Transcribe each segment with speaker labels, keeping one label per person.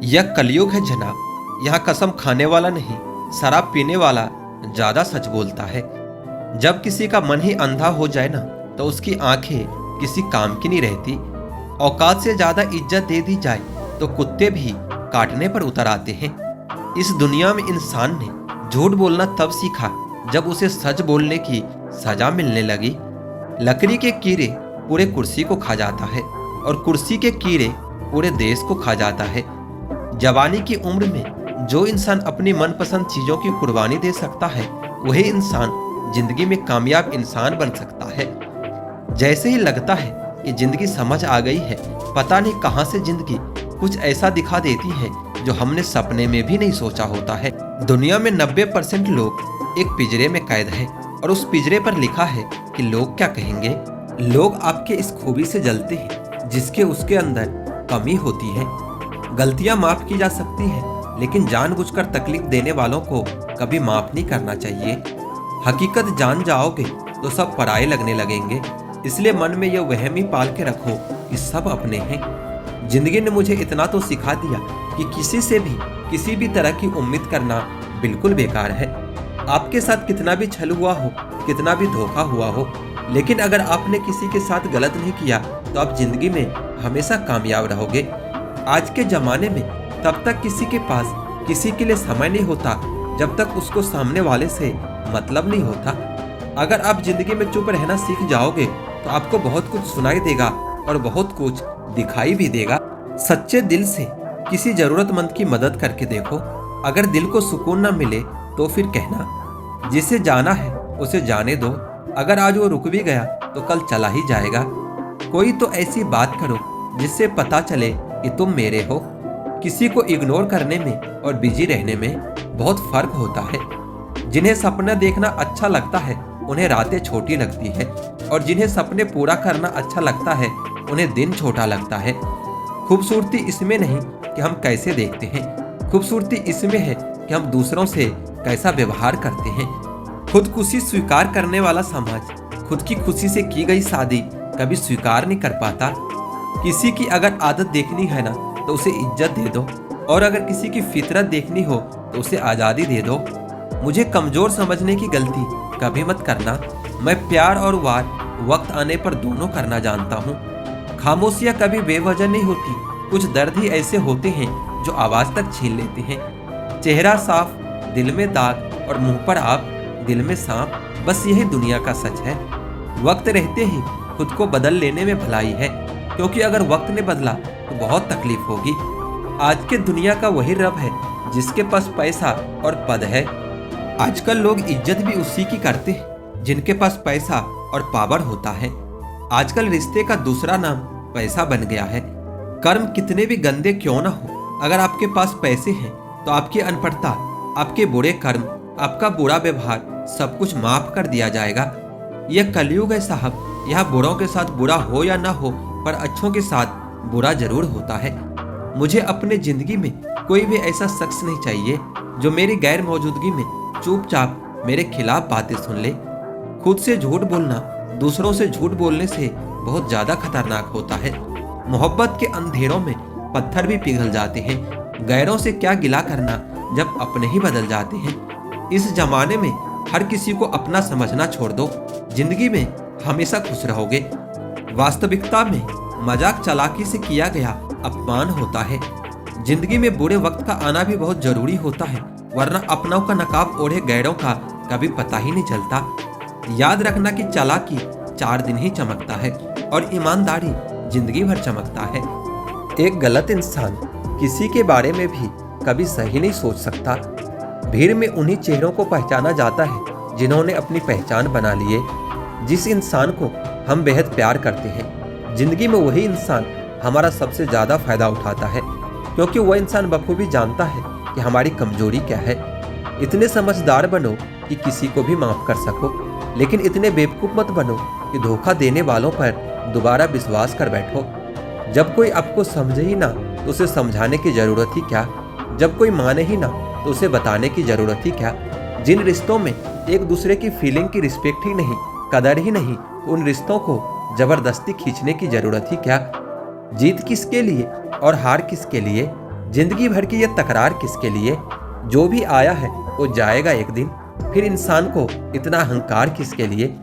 Speaker 1: यह कलयुग है जनाब। यहाँ कसम खाने वाला नहीं, शराब पीने वाला ज्यादा सच बोलता है। जब किसी का मन ही अंधा हो जाए ना, तो उसकी आंखें किसी काम की नहीं रहती। औकात से ज्यादा इज्जत दे दी जाए तो कुत्ते भी काटने पर उतर आते हैं। इस दुनिया में इंसान ने झूठ बोलना तब सीखा जब उसे सच बोलने की सजा मिलने लगी। लकड़ी के कीड़े पूरे कुर्सी को खा जाता है और कुर्सी के कीड़े पूरे देश को खा जाता है। जवानी की उम्र में जो इंसान अपनी मनपसंद चीजों की कुर्बानी दे सकता है, वही इंसान जिंदगी में कामयाब इंसान बन सकता है। जैसे ही लगता है कि जिंदगी समझ आ गई है, पता नहीं कहां से जिंदगी कुछ ऐसा दिखा देती है जो हमने सपने में भी नहीं सोचा होता है। दुनिया में 90% लोग एक पिंजरे में कैद है और उस पिंजरे पर लिखा है कि लोग क्या कहेंगे। लोग आपके इस खूबी से जलते हैं जिसके उसके अंदर कमी होती है। गलतियां माफ की जा सकती है, लेकिन जानबूझकर तकलीफ देने वालों को कभी माफ नहीं करना चाहिए। हकीकत जान जाओगे तो सब पराये लगने लगेंगे, इसलिए मन में यह वहम ही पाल के रखो कि सब अपने हैं। जिंदगी ने मुझे इतना तो सिखा दिया कि किसी से भी किसी भी तरह की उम्मीद करना बिल्कुल बेकार है। आपके साथ कितना भी छल हुआ हो, कितना भी धोखा हुआ हो, लेकिन अगर आपने किसी के साथ गलत नहीं किया तो आप जिंदगी में हमेशा कामयाब रहोगे। आज के जमाने में तब तक किसी के पास किसी के लिए समय नहीं होता जब तक उसको सामने वाले से मतलब नहीं होता। अगर आप जिंदगी में चुप रहना सीख जाओगे तो आपको बहुत कुछ सुनाई देगा और बहुत कुछ दिखाई भी देगा। सच्चे दिल से किसी जरूरतमंद की मदद करके देखो। अगर दिल को सुकून ना मिले तो फिर कहना, जिसे जाना है उसे जाने दो। अगर आज वो रुक भी गया तो कल चला ही जाएगा। कोई तो ऐसी बात करो जिससे पता चले कि तुम मेरे हो। किसी को इग्नोर करने में और बिजी रहने में बहुत फर्क होता है। जिन्हें सपना देखना अच्छा लगता है उन्हें रातें छोटी लगती है, और जिन्हें सपने पूरा करना अच्छा लगता है उन्हें दिन छोटा लगता है। खूबसूरती इसमें नहीं कि हम कैसे देखते हैं, खूबसूरती इसमें है कि हम दूसरों से कैसा व्यवहार करते हैं। खुदकुशी स्वीकार करने वाला समाज खुद की खुशी से की गई शादी कभी स्वीकार नहीं कर पाता। किसी की अगर आदत देखनी है ना तो उसे इज्जत दे दो, और अगर किसी की फितरत देखनी हो तो उसे आज़ादी दे दो। मुझे कमजोर समझने की गलती कभी मत करना। मैं प्यार और वार वक्त आने पर दोनों करना जानता हूँ। खामोशियाँ कभी बेवजह नहीं होती, कुछ दर्द ही ऐसे होते हैं जो आवाज़ तक छीन लेते हैं। चेहरा साफ, दिल में दाग, और मुंह पर आप, दिल में सांप, बस यही दुनिया का सच है। वक्त रहते ही खुद को बदल लेने में भलाई है, क्योंकि अगर वक्त ने बदला तो बहुत तकलीफ होगी। आज के दुनिया का वही रब है जिसके पास पैसा और पद है। आजकल लोग इज्जत भी उसी की करते हैं जिनके पास पैसा और पावर होता है। आजकल रिश्ते का दूसरा नाम पैसा बन गया है। कर्म कितने भी गंदे क्यों ना हो, अगर आपके पास पैसे हैं तो आपकी अनपढ़ता, आपके बुरे कर्म, आपका बुरा व्यवहार सब कुछ माफ कर दिया जाएगा। यह कलयुग है साहब। यहाँ बुरों के साथ बुरा हो या ना हो, पर अच्छों के साथ बुरा जरूर होता है। मुझे अपने जिंदगी में कोई भी ऐसा शख्स नहीं चाहिए जो मेरी गैर मौजूदगी में चुपचाप मेरे खिलाफ बातें सुन ले। खुद से झूठ बोलना दूसरों से झूठ बोलने से बहुत ज्यादा खतरनाक होता है। मोहब्बत के अंधेरों में पत्थर भी पिघल जाते हैं। गैरों से क्या गिला करना जब अपने ही बदल जाते हैं। इस जमाने में हर किसी को अपना समझना छोड़ दो, जिंदगी में हमेशा खुश रहोगे। वास्तविकता में मजाक चालाकी से किया गया अपमान होता है। जिंदगी में बुरे वक्त का आना भी बहुत जरूरी होता है, वरना अपनों का नकाब ओढ़े गैरों का कभी पता ही नहीं चलता। याद रखना कि चालाकी 4 दिन ही चमकता है और ईमानदारी जिंदगी भर चमकता है। एक गलत इंसान किसी के बारे में भी कभी सही नहीं सोच सकता। भीड़ में उन्हीं चेहरों को पहचाना जाता है जिन्होंने अपनी पहचान बना लिए। जिस इंसान को हम बेहद प्यार करते हैं, जिंदगी में वही इंसान हमारा सबसे ज़्यादा फायदा उठाता है, क्योंकि वह इंसान बखूबी जानता है कि हमारी कमजोरी क्या है। इतने समझदार बनो कि किसी को भी माफ कर सको, लेकिन इतने बेवकूफ़ मत बनो कि धोखा देने वालों पर दोबारा विश्वास कर बैठो। जब कोई आपको समझे ही ना तो उसे समझाने की ज़रूरत ही क्या। जब कोई माने ही ना तो उसे बताने की ज़रूरत ही क्या। जिन रिश्तों में एक दूसरे की फीलिंग की रिस्पेक्ट ही नहीं, कदर ही नहीं, तो उन रिश्तों को ज़बरदस्ती खींचने की ज़रूरत ही क्या। जीत किसके लिए और हार किसके लिए, जिंदगी भर की ये तकरार किसके लिए? जो भी आया है वो जाएगा एक दिन। फिर इंसान को इतना अहंकार किसके लिए?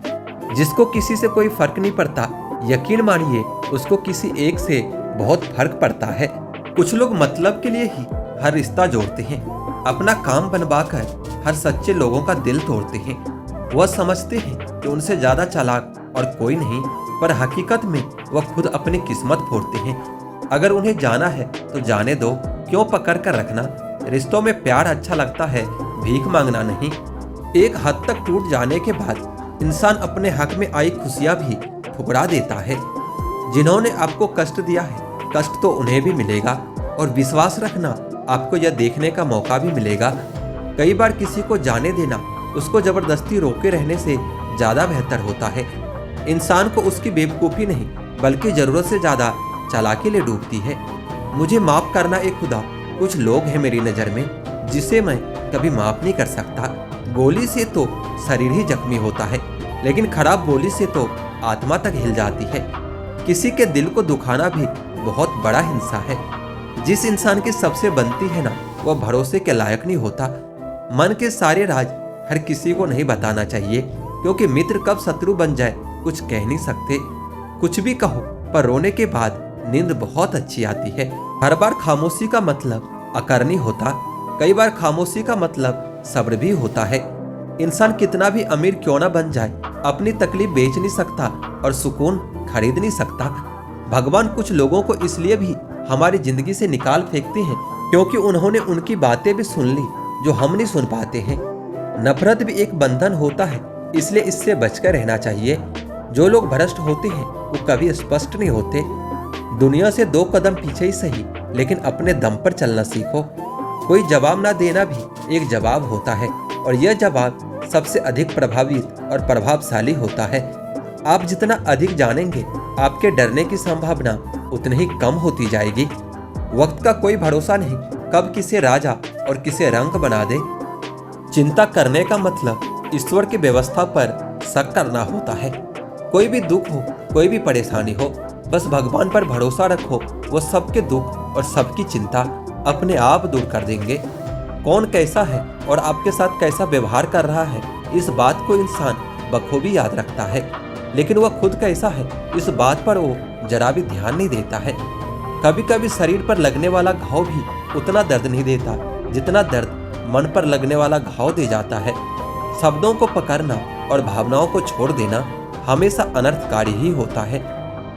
Speaker 1: जिसको किसी से कोई फर्क नहीं पड़ता, यकीन मानिए उसको किसी एक से बहुत फर्क पड़ता है। कुछ लोग मतलब के लिए ही हर रिश्ता जोड़ते हैं, अपना काम बनवाकर हर सच्चे लोगों का दिल तोड़ते हैं। वह समझते हैं कि उनसे ज्यादा चालाक और कोई नहीं, पर हकीकत में वह खुद अपनी किस्मत फोड़ते हैं। अगर उन्हें जाना है तो जाने दो, क्यों पकड़ कर रखना? रिश्तों में प्यार अच्छा लगता है, भीख मांगना नहीं। एक हद तक टूट जाने के बाद इंसान अपने हक में आई खुशियां भी ठुकरा देता है। जिन्होंने आपको कष्ट दिया है, कष्ट तो उन्हें भी मिलेगा, और विश्वास रखना आपको यह देखने का मौका भी मिलेगा। कई बार किसी को जाने देना उसको जबरदस्ती रोके रहने से ज्यादा बेहतर होता है। इंसान को उसकी बेवकूफ़ी नहीं बल्कि जरूरत से ज्यादा चालाकी ले डूबती है। मुझे माफ करना ए खुदा, कुछ लोग हैं मेरी नज़र में जिसे मैं कभी माफ नहीं कर सकता। गोली से तो शरीर ही जख्मी होता है, लेकिन खराब बोली से तो आत्मा तक हिल जाती है। किसी के दिल को दुखाना भी बहुत बड़ा हिंसा है। जिस इंसान की सबसे बनती है ना, वह भरोसे के लायक नहीं होता। मन के सारे राज हर किसी को नहीं बताना चाहिए, क्योंकि मित्र कब शत्रु बन जाए कुछ कह नहीं सकते। कुछ भी कहो, पर रोने के बाद नींद बहुत अच्छी आती है। हर बार खामोशी का मतलब अकरनी होता, कई बार खामोशी का मतलब सब्र भी होता है। इंसान कितना भी अमीर क्यों ना बन जाए, अपनी तकलीफ बेच नहीं सकता और सुकून खरीद नहीं सकता। भगवान कुछ लोगों को इसलिए भी हमारी जिंदगी से निकाल फेंकते हैं क्योंकि उन्होंने उनकी बातें भी सुन ली जो हम नहीं सुन पाते हैं। नफरत भी एक बंधन होता है, इसलिए इससे बचकर रहना चाहिए। जो लोग भ्रष्ट होते हैं वो कभी स्पष्ट नहीं होते। दुनिया से 2 कदम पीछे ही सही, लेकिन अपने दम पर चलना सीखो। कोई जवाब ना देना भी एक जवाब होता है, और यह जवाब सबसे अधिक प्रभावित और प्रभावशाली होता है। आप जितना अधिक जानेंगे, आपके डरने की संभावना उतनी ही कम होती जाएगी। वक्त का कोई भरोसा नहीं, कब किसे राजा और किसे रंक बना दे। चिंता करने का मतलब ईश्वर की व्यवस्था पर शक करना होता है। कोई भी दुख हो, कोई भी परेशानी हो, बस भगवान पर भरोसा रखो। वो सबके दुख और सबकी चिंता अपने आप दूर कर देंगे। कौन कैसा है और आपके साथ कैसा व्यवहार कर रहा है, इस बात को इंसान बखूबी याद रखता है, लेकिन वह खुद कैसा है इस बात पर वो जरा भी ध्यान नहीं देता है। कभी कभी शरीर पर लगने वाला घाव भी उतना दर्द नहीं देता जितना दर्द मन पर लगने वाला घाव दे जाता है। शब्दों को पकड़ना और भावनाओं को छोड़ देना हमेशा अनर्थकारी ही होता है।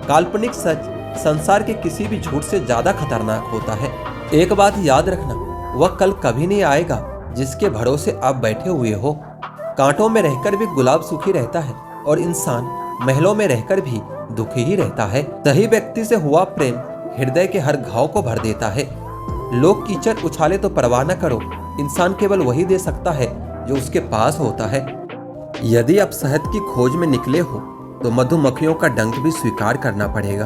Speaker 1: काल्पनिक सच संसार के किसी भी झूठ से ज्यादा खतरनाक होता है। एक बात याद रखना, वह कल कभी नहीं आएगा जिसके भरोसे आप बैठे हुए हो। कांटों में रहकर भी गुलाब सुखी रहता है, और इंसान महलों में रहकर भी दुखी ही रहता है। सही व्यक्ति से हुआ प्रेम हृदय के हर घाव को भर देता है। लोग कीचड़ उछाले तो परवाह न करो, इंसान केवल वही दे सकता है जो उसके पास होता है। यदि आप शहद की खोज में निकले हो तो मधुमक्खियों का डंक भी स्वीकार करना पड़ेगा।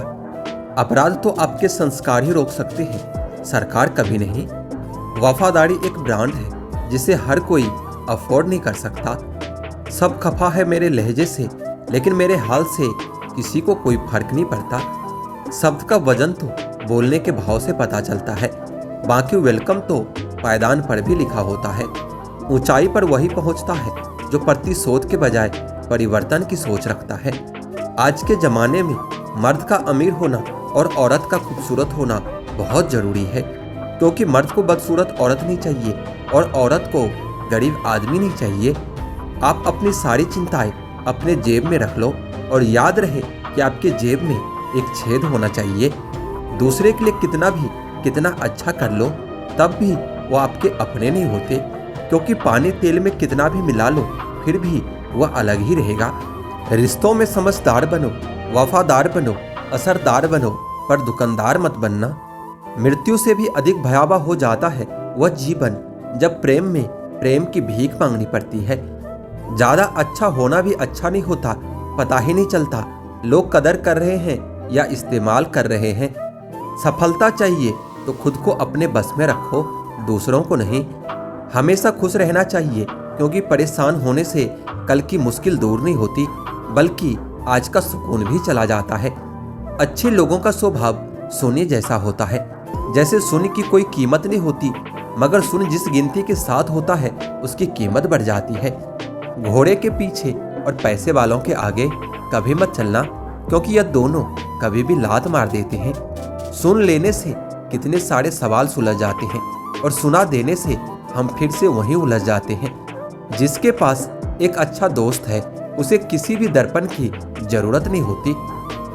Speaker 1: अपराध तो आपके संस्कार ही रोक सकते हैं, सरकार कभी नहीं। वफादारी एक ब्रांड है जिसे हर कोई अफोर्ड नहीं कर सकता। सब खफा है मेरे लहजे से, लेकिन मेरे हाल से किसी को कोई फर्क नहीं पड़ता। शब्द का वजन तो बोलने के भाव से पता चलता है, बाकी वेलकम तो पायदान पर भी लिखा होता है। ऊंचाई पर वही पहुंचता है जो प्रतिशोध के बजाय परिवर्तन की सोच रखता है। आज के जमाने में मर्द का अमीर होना और औरत का खूबसूरत होना बहुत जरूरी है, क्योंकि मर्द को बदसूरत औरत नहीं चाहिए और औरत को गरीब आदमी नहीं चाहिए। आप अपनी सारी चिंताएं अपने जेब में रख लो, और याद रहे कि आपके जेब में एक छेद होना चाहिए। दूसरे के लिए कितना अच्छा कर लो, तब भी वो आपके अपने नहीं होते, क्योंकि पानी तेल में कितना भी मिला लो फिर भी वह अलग ही रहेगा। रिश्तों में समझदार बनो, वफादार बनो, असरदार बनो, पर दुकानदार मत बनना। मृत्यु से भी अधिक भयावह हो जाता है वह जीवन जब प्रेम में प्रेम की भीख मांगनी पड़ती है। ज्यादा अच्छा होना भी अच्छा नहीं होता, पता ही नहीं चलता लोग कदर कर रहे हैं या इस्तेमाल कर रहे हैं। सफलता चाहिए तो खुद को अपने बस में रखो, दूसरों को नहीं। हमेशा खुश रहना चाहिए, क्योंकि परेशान होने से कल की मुश्किल दूर नहीं होती, बल्कि आज का सुकून भी चला जाता है। अच्छे लोगों का स्वभाव सोने जैसा होता है, जैसे शून्य की कोई कीमत नहीं होती, मगर शून्य जिस गिनती के साथ होता है उसकी कीमत बढ़ जाती है। घोड़े के पीछे और पैसे वालों के आगे कभी मत चलना, क्योंकि यह दोनों कभी भी लात मार देते हैं। सुन लेने से कितने सारे सवाल सुलझ जाते हैं और सुना देने से हम फिर से वहीं उलझ जाते हैं। जिसके पास एक अच्छा दोस्त है उसे किसी भी दर्पण की जरूरत नहीं होती।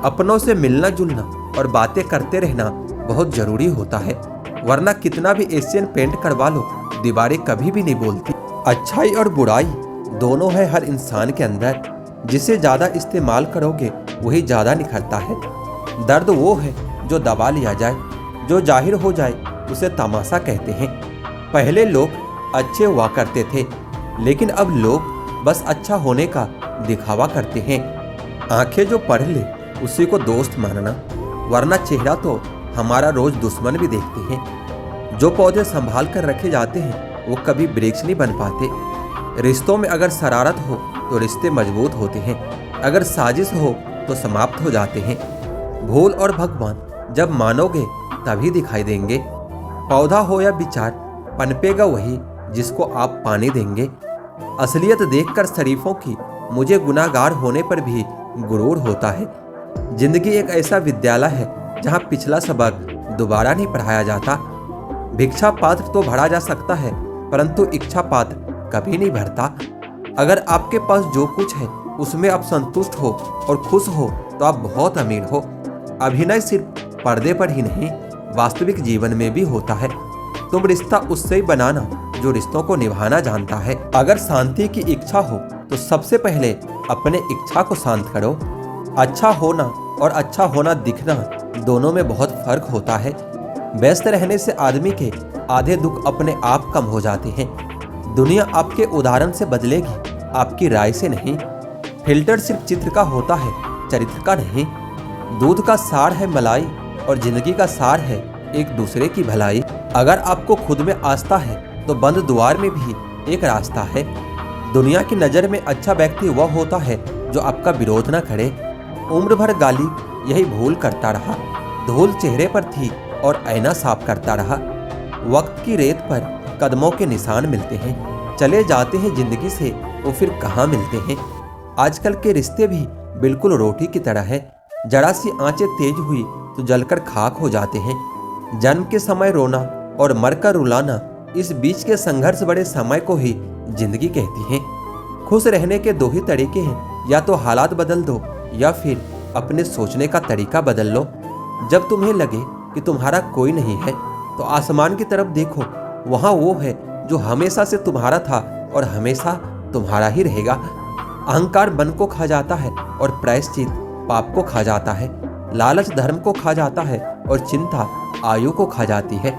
Speaker 1: अपनों से मिलना जुलना और बातें करते रहना बहुत जरूरी होता है, वरना कितना भी एशियन पेंट करवा लो दीवारें कभी भी नहीं बोलती। अच्छाई और बुराई दोनों है हर इंसान के अंदर, जिसे ज्यादा इस्तेमाल करोगे वही ज्यादा निखरता है। दर्द वो है जो दबा लिया जाए, जो जाहिर हो जाए उसे तमाशा कहते हैं। पहले लोग अच्छे हुआ करते थे, लेकिन अब लोग बस अच्छा होने का दिखावा करते हैं। आंखें जो पढ़ ले उसी को दोस्त मानना, वरना चेहरा तो हमारा रोज दुश्मन भी देखते हैं। जो पौधे संभाल कर रखे जाते हैं वो कभी वृक्ष नहीं बन पाते। रिश्तों में अगर शरारत हो तो रिश्ते मजबूत होते हैं, अगर साजिश हो तो समाप्त हो जाते हैं। भूल और भगवान जब मानोगे तभी दिखाई देंगे। पौधा हो या विचार, पनपेगा वही जिसको आप पानी देंगे। असलियत देखकर शरीफों की मुझे गुनाहगार होने पर भी गुरूर होता है। जिंदगी एक ऐसा विद्यालय है जहाँ पिछला सबक दोबारा नहीं पढ़ाया जाता। भिक्षा पात्र तो भरा जा सकता है, परंतु इच्छा पात्र कभी नहीं भरता। अगर आपके पास जो कुछ है उसमें आप संतुष्ट हो और खुश हो तो आप बहुत अमीर हो। अभिनय सिर्फ पर्दे पर ही नहीं, वास्तविक जीवन में भी होता है। तुम रिश्ता उससे ही बनाना जो रिश्तों को निभाना जानता है। अगर शांति की इच्छा हो तो सबसे पहले अपने इच्छा को शांत करो। अच्छा होना और अच्छा होना दिखना दोनों में बहुत फर्क होता है। व्यस्त रहने से आदमी के आधे दुख अपने आप कम हो जाते हैं। दुनिया आपके उदाहरण से बदलेगी, आपकी राय से नहीं। फिल्टर सिर्फ चित्र का होता है, चरित्र का नहीं। दूध का सार है मलाई और जिंदगी का सार है एक दूसरे की भलाई। अगर आपको खुद में आस्था है तो बंद द्वार में भी एक रास्ता है। दुनिया की नज़र में अच्छा व्यक्ति वह होता है जो आपका विरोध न करे। उम्र भर गाली यही भूल करता रहा, धूल चेहरे पर थी और आईना साफ करता रहा। वक्त की रेत पर कदमों के निशान मिलते हैं, चले जाते हैं जिंदगी से वो फिर कहाँ मिलते हैं। आजकल के रिश्ते भी बिल्कुल रोटी की तरह है, जरा सी आंचें तेज हुई तो जलकर खाक हो जाते हैं। जन्म के समय रोना और मरकर रुलाना, इस बीच के संघर्ष बड़े समय को ही जिंदगी कहती है। खुश रहने के दो ही तरीके हैं, या तो हालात बदल दो या फिर अपने सोचने का तरीका बदल लो। जब तुम्हें लगे कि तुम्हारा कोई नहीं है तो आसमान की तरफ देखो, वहाँ वो है जो हमेशा से तुम्हारा था और हमेशा तुम्हारा ही रहेगा। अहंकार मन को खा जाता है और प्रायश्चित पाप को खा जाता है। लालच धर्म को खा जाता है और चिंता आयु को खा जाती है।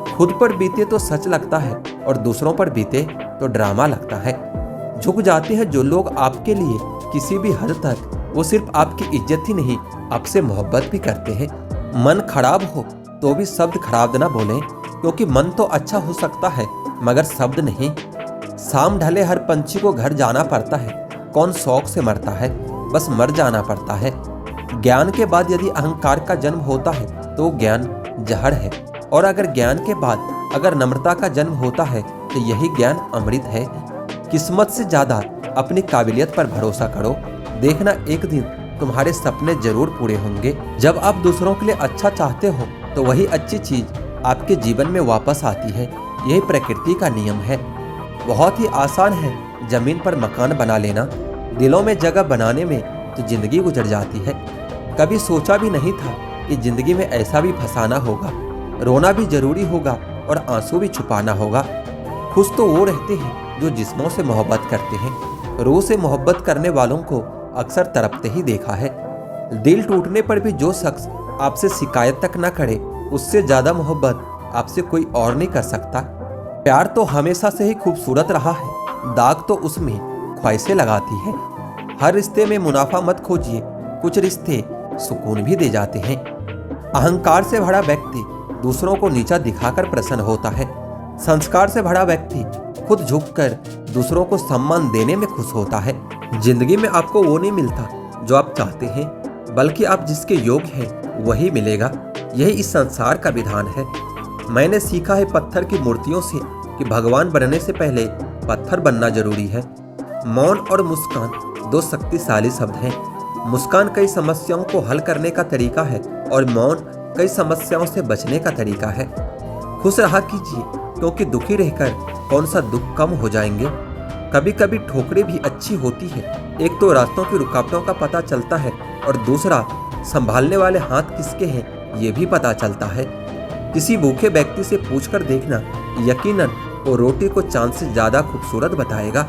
Speaker 1: खुद पर बीते तो सच लगता है और दूसरों पर बीते तो ड्रामा लगता है। झुक जाते हैं जो लोग आपके लिए किसी भी हद तक, वो सिर्फ आपकी इज्जत ही नहीं आपसे मोहब्बत भी करते हैं। मन खराब हो तो भी शब्द खराब ना बोलें, क्योंकि मन तो अच्छा हो सकता है मगर शब्द नहीं। शाम ढले हर पंछी को घर जाना पड़ता है, कौन शौक से मरता है, बस मर जाना पड़ता है। ज्ञान के बाद यदि अहंकार का जन्म होता है तो ज्ञान जहर है, और अगर ज्ञान के बाद अगर नम्रता का जन्म होता है तो यही ज्ञान अमृत है। किस्मत से ज्यादा अपनी काबिलियत पर भरोसा करो, देखना एक दिन तुम्हारे सपने जरूर पूरे होंगे। जब आप दूसरों के लिए अच्छा चाहते हो तो वही अच्छी चीज आपके जीवन में वापस आती है। यही प्रकृति का नियम है। बहुत ही आसान है जमीन पर मकान बना लेना, दिलों में जगह बनाने में तो जिंदगी गुजर जाती है। कभी सोचा भी नहीं था कि जिंदगी में ऐसा भी फंसाना होगा, रोना भी जरूरी होगा और आंसू भी छुपाना होगा। खुश तो वो रहते हैं जो जिस्मों से मोहब्बत करते हैं। रूह से मोहब्बत करने वालों को अक्सर तड़पते ही देखा है। दिल टूटने पर भी जो शख्स आपसे शिकायत तक न करे, उससे ज्यादा मोहब्बत आपसे कोई और नहीं कर सकता। प्यार तो हमेशा से ही खूबसूरत रहा है, दाग तो उसमें ख्वाहिशें लगाती है। हर रिश्ते में मुनाफा मत खोजिए, कुछ रिश्ते सुकून भी दे जाते हैं। अहंकार से भरा व्यक्ति दूसरों को नीचा दिखाकर प्रसन्न होता है। संस्कार से भरा व्यक्ति खुद झुककर दूसरों को सम्मान देने में खुश होता है। जिंदगी में आपको वो नहीं मिलता जो आप चाहते हैं, बल्कि आप जिसके योग्य हैं वही मिलेगा। यही इस संसार का विधान है। मैंने सीखा है पत्थर की मूर्तियों से कि भगवान बनने से पहले पत्थर बनना जरूरी है। मौन और मुस्कान दो शक्तिशाली शब्द हैं। मुस्कान कई समस्याओं को हल करने का तरीका है और मौन कई समस्याओं से बचने का तरीका है। खुश रहा कीजिए, क्योंकि दुखी रहकर कौन सा दुख कम हो जाएंगे। कभी कभी ठोकरें भी अच्छी होती है। एक तो रास्तों की रुकावटों का पता चलता है और दूसरा संभालने वाले हाथ किसके हैं ये भी पता चलता है। किसी भूखे व्यक्ति से पूछकर देखना, यकीनन वो रोटी को चांद से ज्यादा खूबसूरत बताएगा।